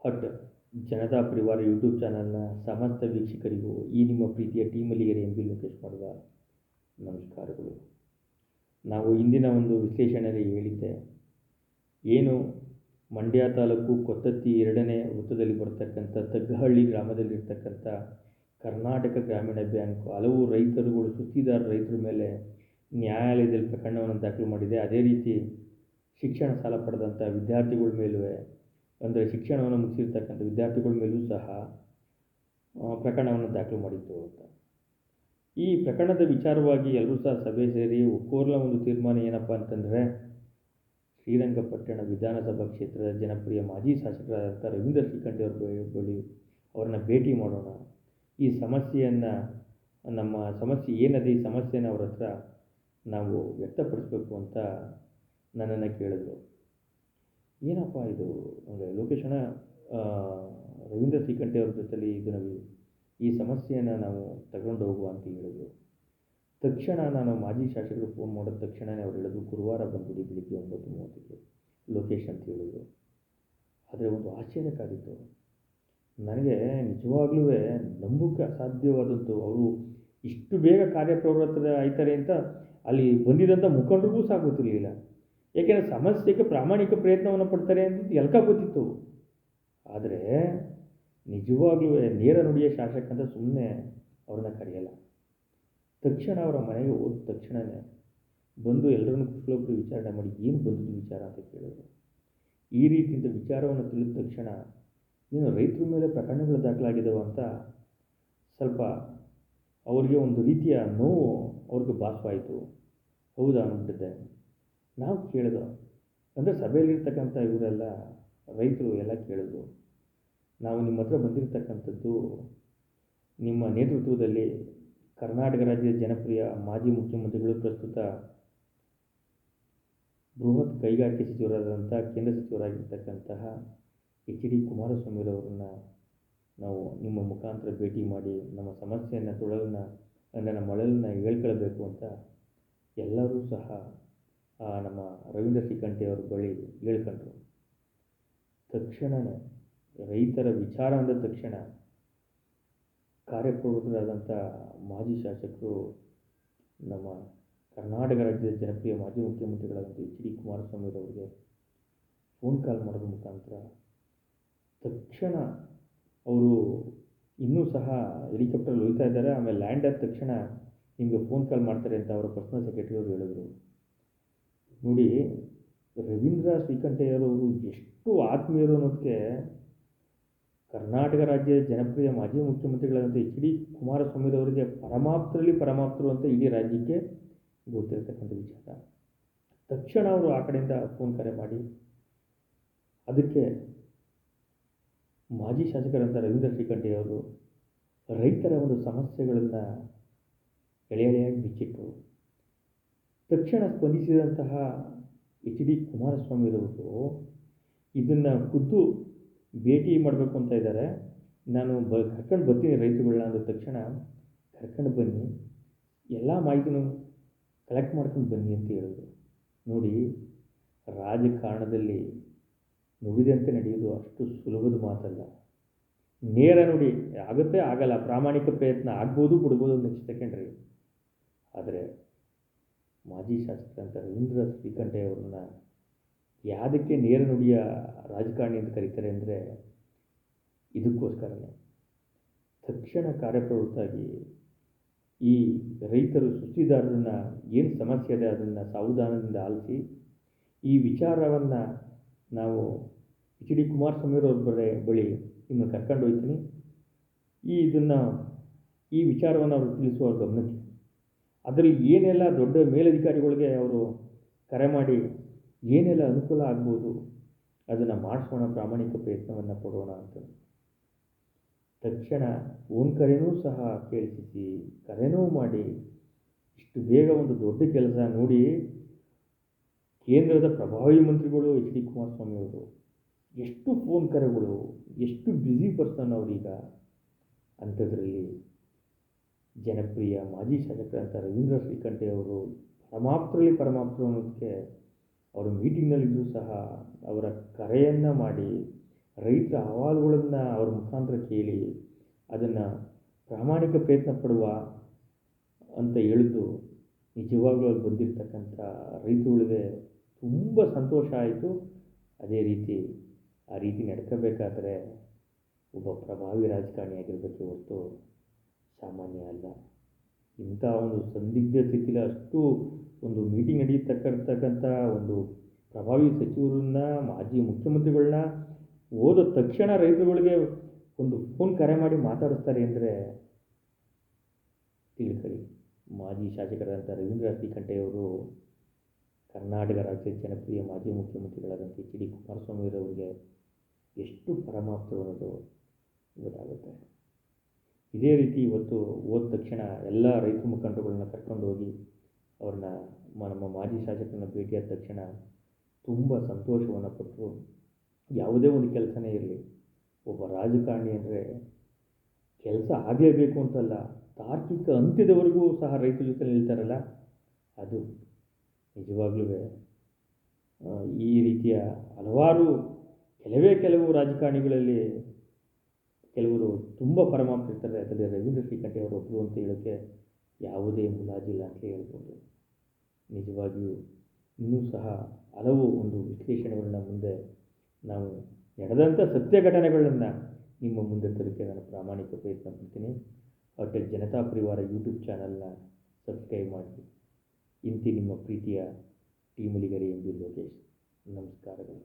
ಹಟ್ ಜನತಾ ಪರಿವಾರ ಯೂಟ್ಯೂಬ್ ಚಾನಲ್ನ ಸಮಸ್ತ ವೀಕ್ಷಕರಿಗೂ ಈ ನಿಮ್ಮ ಪ್ರೀತಿಯ ಟೀಮಲ್ಲಿಗೆರೆ ಎಂ ಬಿ ಲೋಕೇಶ್ ಮಾಡುವ ನಮಸ್ಕಾರಗಳು. ನಾವು ಇಂದಿನ ಒಂದು ವಿಶ್ಲೇಷಣೆಯಲ್ಲಿ ಹೇಳಿದ್ದೆ, ಏನು ಮಂಡ್ಯ ತಾಲೂಕು ಕೊತ್ತತ್ತಿ 2ನೇ ವೃತ್ತದಲ್ಲಿ ಬರ್ತಕ್ಕಂಥ ತಗ್ಗಹಳ್ಳಿ ಗ್ರಾಮದಲ್ಲಿರ್ತಕ್ಕಂಥ ಕರ್ನಾಟಕ ಗ್ರಾಮೀಣ ಬ್ಯಾಂಕ್ ಹಲವು ರೈತರುಗಳು ಸುಸ್ತಿದಾರ ರೈತರ ಮೇಲೆ ನ್ಯಾಯಾಲಯದಲ್ಲಿ ಪ್ರಕರಣವನ್ನು ದಾಖಲು ಮಾಡಿದೆ. ಅದೇ ರೀತಿ ಶಿಕ್ಷಣ ಸಾಲ ಪಡೆದಂಥ ವಿದ್ಯಾರ್ಥಿಗಳ ಮೇಲೂ, ಅಂದರೆ ಶಿಕ್ಷಣವನ್ನು ಮುಗಿಸಿರ್ತಕ್ಕಂಥ ವಿದ್ಯಾರ್ಥಿಗಳ ಮೇಲೂ ಸಹ ಪ್ರಕರಣವನ್ನು ದಾಖಲು ಮಾಡಿತ್ತು ಅಂತ. ಈ ಪ್ರಕರಣದ ವಿಚಾರವಾಗಿ ಎಲ್ಲರೂ ಸಹ ಸಭೆ ಸೇರಿ ಒಕ್ಕೋರ್ಲ ಒಂದು ತೀರ್ಮಾನ ಏನಪ್ಪ ಅಂತಂದರೆ, ಶ್ರೀರಂಗಪಟ್ಟಣ ವಿಧಾನಸಭಾ ಕ್ಷೇತ್ರದ ಜನಪ್ರಿಯ ಮಾಜಿ ಶಾಸಕರಾದಂಥ ರವೀಂದ್ರ ಶ್ರೀಕಂಠಿ ಅವರ ಬಳಿ ಅವ್ರನ್ನ ಭೇಟಿ ಮಾಡೋಣ, ಈ ಸಮಸ್ಯೆಯನ್ನು, ನಮ್ಮ ಸಮಸ್ಯೆ ಏನಿದೆ ಈ ಸಮಸ್ಯೆನ ಅವ್ರ ಹತ್ರ ನಾವು ವ್ಯಕ್ತಪಡಿಸ್ಬೇಕು ಅಂತ ನನ್ನನ್ನು ಕೇಳಿದ್ರು. ಏನಪ್ಪ ಇದು ಅಂದರೆ ಲೋಕೇಶಣ್ಣ, ರವೀಂದ್ರ ಶ್ರೀಕಂಠಿ ಅವ್ರ ಜೊತೆಲಿ ಇದನ್ನು ಈ ಸಮಸ್ಯೆಯನ್ನು ನಾವು ತಗೊಂಡು ಹೋಗುವ ಅಂತ ಹೇಳಿದ್ರು. ತಕ್ಷಣ ನಾನು ಮಾಜಿ ಶಾಸಕರು ಫೋನ್ ಮಾಡಿದ ತಕ್ಷಣವೇ ಅವ್ರು ಹೇಳಿದ್ರು, ಗುರುವಾರ ಬಂದ್ಬಿಡಿ ಬೆಳಿಗ್ಗೆ 9:30ಕ್ಕೆ ಲೋಕೇಶ್ ಅಂತ ಹೇಳಿದ್ರು. ಆದರೆ ಒಂದು ಆಶ್ಚರ್ಯಕ್ಕಾಗಿತ್ತು ನನಗೆ, ನಿಜವಾಗ್ಲೂ ನಂಬಕ್ಕೆ ಅಸಾಧ್ಯವಾದದ್ದು. ಅವರು ಇಷ್ಟು ಬೇಗ ಕಾರ್ಯಪ್ರವೃತ್ತ ಆಯ್ತಾರೆ ಅಂತ ಅಲ್ಲಿ ಬಂದಿದ್ದಂಥ ಮುಖಂಡರಿಗೂ ಸಹ ಗೊತ್ತಿರಲಿಲ್ಲ. ಏಕೆಂದರೆ ಸಮಸ್ಯೆಗೆ ಪ್ರಾಮಾಣಿಕ ಪ್ರಯತ್ನವನ್ನು ಪಡ್ತಾರೆ ಅಂತ ಎಲ್ಕ ಗೊತ್ತಿತ್ತು. ಆದರೆ ನಿಜವಾಗ್ಲೂ ನೇರ ನುಡಿಯ ಶಾಸಕ ಅಂತ ಸುಮ್ಮನೆ ಅವ್ರನ್ನ ಕರೆಯಲ್ಲ. ತಕ್ಷಣ ಅವರ ಮನೆಗೆ ಹೋದ ತಕ್ಷಣವೇ ಬಂದು ಎಲ್ಲರನ್ನು ಕುಶಲೋಪರಿ ವಿಚಾರಣೆ ಮಾಡಿ ಏನು ಬಂದಿದ್ದು ವಿಚಾರ ಅಂತ ಕೇಳಿದ್ರು. ಈ ರೀತಿಯಿಂದ ವಿಚಾರವನ್ನು ತಿಳಿದ ತಕ್ಷಣ ಏನು ರೈತರ ಮೇಲೆ ಪ್ರಕರಣಗಳು ದಾಖಲಾಗಿದ್ದಾವೆ ಅಂತ ಸ್ವಲ್ಪ ಅವ್ರಿಗೆ ಒಂದು ರೀತಿಯ ನೋವು ಅವ್ರಿಗೆ ಭಾಸವಾಯಿತು. ಹೌದಾ ಅಂದ್ಬಿಟ್ಟಿದ್ದೆ. ನಾವು ಕೇಳಿದೋ, ಅಂದರೆ ಸಭೆಯಲ್ಲಿರ್ತಕ್ಕಂಥ ಇವರೆಲ್ಲ ರೈತರು ಎಲ್ಲ ಕೇಳಿದ್ರು, ನಾವು ನಿಮ್ಮ ಹತ್ರ ಬಂದಿರತಕ್ಕಂಥದ್ದು ನಿಮ್ಮ ನೇತೃತ್ವದಲ್ಲಿ ಕರ್ನಾಟಕ ರಾಜ್ಯದ ಜನಪ್ರಿಯ ಮಾಜಿ ಮುಖ್ಯಮಂತ್ರಿಗಳು, ಪ್ರಸ್ತುತ ಬೃಹತ್ ಕೈಗಾರಿಕೆ ಸಚಿವರಾದಂಥ ಕೇಂದ್ರ ಸಚಿವರಾಗಿರ್ತಕ್ಕಂತಹ HD ಕುಮಾರಸ್ವಾಮಿರವ್ರನ್ನ ನಾವು ನಿಮ್ಮ ಮುಖಾಂತರ ಭೇಟಿ ಮಾಡಿ ನಮ್ಮ ಸಮಸ್ಯೆಯನ್ನು ನಮ್ಮ ಮೊಳಲನ್ನು ಹೇಳ್ಕೊಳ್ಬೇಕು ಅಂತ ಎಲ್ಲರೂ ಸಹ ನಮ್ಮ ರವೀಂದ್ರ ಶ್ರೀಕಂಠಿ ಅವ್ರ ಬಳಿ ಹೇಳ್ಕೊಂಡ್ರು. ತಕ್ಷಣವೇ ರೈತರ ವಿಚಾರ ಅಂದ ತಕ್ಷಣ ಕಾರ್ಯಪ್ರವೃತ್ತರಾದಂಥ ಮಾಜಿ ಶಾಸಕರು, ನಮ್ಮ ಕರ್ನಾಟಕ ರಾಜ್ಯದ ಜನಪ್ರಿಯ ಮಾಜಿ ಮುಖ್ಯಮಂತ್ರಿಗಳಾದಂಥ HD ಕುಮಾರಸ್ವಾಮಿರವ್ರಿಗೆ ಫೋನ್ ಕಾಲ್ ಮಾಡೋದ್ರ ಮುಖಾಂತರ ತಕ್ಷಣ ಅವರು ಇನ್ನೂ ಸಹ ಹೆಲಿಕಾಪ್ಟರಲ್ಲಿ ಹೋಗ್ತಾ ಇದ್ದಾರೆ, ಆಮೇಲೆ ಲ್ಯಾಂಡ್ ಆದ ತಕ್ಷಣ ನಿಮಗೆ ಫೋನ್ ಕಾಲ್ ಮಾಡ್ತಾರೆ ಅಂತ ಅವರ ಪರ್ಸನಲ್ ಸೆಕ್ರೆಟರಿ ಅವರು ಹೇಳಿದ್ರು. ನೋಡಿ, ರವೀಂದ್ರ ಶ್ರೀಕಂಠಯ್ಯರವರು ಎಷ್ಟು ಆತ್ಮೀಯರು ಅನ್ನೋದಕ್ಕೆ ಕರ್ನಾಟಕ ರಾಜ್ಯದ ಜನಪ್ರಿಯ ಮಾಜಿ ಮುಖ್ಯಮಂತ್ರಿಗಳಾದಂಥ HD ಕುಮಾರಸ್ವಾಮಿರವರಿಗೆ ಪರಮಾಪ್ತರು ಅಂತ ಇಡೀ ರಾಜ್ಯಕ್ಕೆ ಗೊತ್ತಿರತಕ್ಕಂಥ ವಿಚಾರ. ತಕ್ಷಣ ಅವರು ಆ ಕಡೆಯಿಂದ ಫೋನ್ ಕರೆ ಮಾಡಿ ಅದಕ್ಕೆ ಮಾಜಿ ಶಾಸಕರಂಥ ರವೀಂದ್ರ ಶ್ರೀಕಂಠಯ್ಯವರು ರೈತರ ಒಂದು ಸಮಸ್ಯೆಗಳನ್ನು ಎಳೆಯಾಗಿ ಬಿಚ್ಚಿಟ್ಟರು. ತಕ್ಷಣ ಸ್ಪಂದಿಸಿದಂತಹ HD ಕುಮಾರಸ್ವಾಮಿರವರು ಇದನ್ನು ಖುದ್ದು ಭೇಟಿ ಮಾಡಬೇಕು ಅಂತ ಇದ್ದಾರೆ, ನಾನು ಕರ್ಕೊಂಡು ಬರ್ತೀನಿ ರೈತರುಗಳನ್ನ ಅಂದ ತಕ್ಷಣ ಕರ್ಕೊಂಡು ಬನ್ನಿ, ಎಲ್ಲ ಮಾಹಿತಿನೂ ಕಲೆಕ್ಟ್ ಮಾಡ್ಕೊಂಡು ಬನ್ನಿ ಅಂತ ಹೇಳಿದ್ರು. ನೋಡಿ, ರಾಜಕಾರಣದಲ್ಲಿ ನುಡಿದಂತೆ ನಡೆಯೋದು ಅಷ್ಟು ಸುಲಭದ ಮಾತಲ್ಲ. ನೇರ ನುಡಿ ಆಗುತ್ತೆ, ಆಗಲ್ಲ, ಪ್ರಾಮಾಣಿಕ ಪ್ರಯತ್ನ ಆಗ್ಬೋದು ಬಿಡ್ಬೋದು ನೆಕ್ಸ್ಟ್ ಸೆಕೆಂಡ್ರಿ. ಆದರೆ ಮಾಜಿ ಶಾಸಕರಂಥ ರವೀಂದ್ರ ಶ್ರೀಕಂಠಯ್ಯವ್ರನ್ನ ಯಾವುದಕ್ಕೆ ನೇರ ನುಡಿಯ ರಾಜಕಾರಣಿ ಅಂತ ಕರೀತಾರೆ ಅಂದರೆ ಇದಕ್ಕೋಸ್ಕರನೇ. ತಕ್ಷಣ ಕಾರ್ಯಪ್ರವೃತ್ತಾಗಿ ಈ ರೈತರು ಸುಸ್ತಿದಾರರನ್ನ ಏನು ಸಮಸ್ಯೆ ಇದೆ ಅದನ್ನು ಸಾವಧಾನದಿಂದ ಆಲಿಸಿ ಈ ವಿಚಾರವನ್ನು ನಾವು HD ಕುಮಾರಸ್ವಾಮಿರವ್ರ ಬಳಿ ಇನ್ನು ಕರ್ಕೊಂಡು ಹೋಗ್ತೀನಿ, ಈ ವಿಚಾರವನ್ನು ಅವರು ತಿಳಿಸುವ ಗಮನಕ್ಕೆ, ಅದರಲ್ಲಿ ಏನೆಲ್ಲ ದೊಡ್ಡ ಮೇಲಧಿಕಾರಿಗಳಿಗೆ ಅವರು ಕರೆ ಮಾಡಿ ಏನೆಲ್ಲ ಅನುಕೂಲ ಆಗ್ಬೋದು ಅದನ್ನು ಮಾಡಿಸೋಣ, ಪ್ರಾಮಾಣಿಕ ಪ್ರಯತ್ನವನ್ನು ಪಡೋಣ ಅಂತ ತಕ್ಷಣ ಫೋನ್ ಕರೆನೂ ಸಹ ಕೇಳಿಸಿ ಕರೆನೂ ಮಾಡಿ ಇಷ್ಟು ಬೇಗ ಒಂದು ದೊಡ್ಡ ಕೆಲಸ. ನೋಡಿ, ಕೇಂದ್ರದ ಪ್ರಭಾವಿ ಮಂತ್ರಿಗಳು HD ಕುಮಾರಸ್ವಾಮಿಯವರು ಎಷ್ಟು ಫೋನ್ ಕರೆಗಳು, ಎಷ್ಟು ಬ್ಯುಸಿ ಪರ್ಸನ್ ಅವರೀಗ. ಅಂಥದ್ರಲ್ಲಿ ಜನಪ್ರಿಯ ಮಾಜಿ ಶಾಸಕರಂಥ ರವೀಂದ್ರ ಶ್ರೀಕಂಠಿ ಅವರು ಪರಮಾಪ್ತರು ಅನ್ನೋದಕ್ಕೆ ಅವರು ಮೀಟಿಂಗ್ನಲ್ಲಿದ್ದು ಸಹ ಅವರ ಕರೆಯನ್ನು ಮಾಡಿ ರೈತರ ಅಹವಾಲುಗಳನ್ನು ಅವ್ರ ಮುಖಾಂತರ ಕೇಳಿ ಅದನ್ನು ಪ್ರಾಮಾಣಿಕ ಪ್ರಯತ್ನ ಪಡುವ ಅಂತ ಹೇಳಿದ್ದು ನಿಜವಾಗ್ಲೂ ಅಲ್ಲಿ ಬಂದಿರತಕ್ಕಂಥ ರೈತರುಗಳಿಗೆ ತುಂಬ ಸಂತೋಷ ಆಯಿತು. ಅದೇ ರೀತಿ ಆ ರೀತಿ ನಡ್ಕೋಬೇಕಾದ್ರೆ ಒಬ್ಬ ಪ್ರಭಾವಿ ರಾಜಕಾರಣಿಯಾಗಿರಬೇಕೇ ಹೊರತು ಸಾಮಾನ್ಯ ಅಲ್ಲ. ಇಂಥ ಒಂದು ಸಂದಿಗ್ಧ ಸ್ಥಿತಿಲಿ ಅಷ್ಟು ಒಂದು ಮೀಟಿಂಗ್ ನಡೀತಕ್ಕಂಥ ಒಂದು ಪ್ರಭಾವಿ ಸಚಿವರನ್ನ, ಮಾಜಿ ಮುಖ್ಯಮಂತ್ರಿಗಳನ್ನ ಹೋದ ತಕ್ಷಣ ರೈತರುಗಳಿಗೆ ಒಂದು ಫೋನ್ ಕರೆ ಮಾಡಿ ಮಾತಾಡಿಸ್ತಾರೆ ಅಂದರೆ ತಿಳ್ಕೊಳ್ಳಿ. ಮಾಜಿ ಶಾಸಕರಾದಂಥ ರವೀಂದ್ರ ಶ್ರೀಕಂಠಯ್ಯವರು ಕರ್ನಾಟಕ ರಾಜ್ಯದ ಜನಪ್ರಿಯ ಮಾಜಿ ಮುಖ್ಯಮಂತ್ರಿಗಳಾದಂಥ ಎಚ್ ಡಿ ಕುಮಾರಸ್ವಾಮಿಯವರಿಗೆ ಎಷ್ಟು ಪರಮಾಪ್ತರು ಅನ್ನೋದು ಗೊತ್ತಾಗುತ್ತೆ. ಇದೇ ರೀತಿ ಇವತ್ತು ಹೋದ ತಕ್ಷಣ ಎಲ್ಲ ರೈತ ಮುಖಂಡರುಗಳನ್ನ ಕರ್ಕೊಂಡು ಹೋಗಿ ಅವ್ರನ್ನ ನಮ್ಮ ಮಾಜಿ ಶಾಸಕರನ್ನ ಭೇಟಿಯಾದ ತಕ್ಷಣ ತುಂಬ ಸಂತೋಷವನ್ನು ಪಟ್ಟರು. ಯಾವುದೇ ಒಂದು ಕೆಲಸನೇ ಇರಲಿ, ಒಬ್ಬ ರಾಜಕಾರಣಿ ಅಂದರೆ ಕೆಲಸ ಆಗಲೇಬೇಕು ಅಂತಲ್ಲ, ತಾರ್ಕಿಕ ಅಂತ್ಯದವರೆಗೂ ಸಹ ರೈತರ ಜೊತೆ ನಿಲ್ತಾರಲ್ಲ, ಅದು ನಿಜವಾಗ್ಲೂ ಈ ರೀತಿಯ ಹಲವಾರು ಕೆಲವು ರಾಜಕಾರಣಿಗಳಲ್ಲಿ ಕೆಲವರು ತುಂಬ ಪರಮಾಪ್ತರಿರ್ತಾರೆ. ಅದರಲ್ಲಿ ರವೀಂದ್ರ ಶ್ರೀಕಂಠಯ್ಯವರು ಒಬ್ಬರು ಅಂತ ಹೇಳೋಕ್ಕೆ ಯಾವುದೇ ಮುಲಾಜಿಲ್ಲ ಅಂತ ಹೇಳ್ಬೋದು. ನಿಜವಾಗಿಯೂ ಇನ್ನೂ ಸಹ ಹಲವು ಒಂದು ವಿಶ್ಲೇಷಣೆಗಳನ್ನ ಮುಂದೆ ನಾವು ನಡೆದಂಥ ಸತ್ಯ ಘಟನೆಗಳನ್ನು ನಿಮ್ಮ ಮುಂದೆ ತರೋಕ್ಕೆ ನಾನು ಪ್ರಾಮಾಣಿಕ ಪ್ರಯತ್ನ ಪಡ್ತೀನಿ. ಹೋಟೆಲ್ ಜನತಾ ಪರಿವಾರ ಯೂಟ್ಯೂಬ್ ಚಾನಲ್ನ ಸಬ್ಸ್ಕ್ರೈಬ್ ಮಾಡಿ. ಇಂತಿ ನಿಮ್ಮ ಪ್ರೀತಿಯ ಟೀಮಲಿಗರಿ ಎಂಬಿ ಲೋಕೇಶ್. ನಮಸ್ಕಾರಗಳು.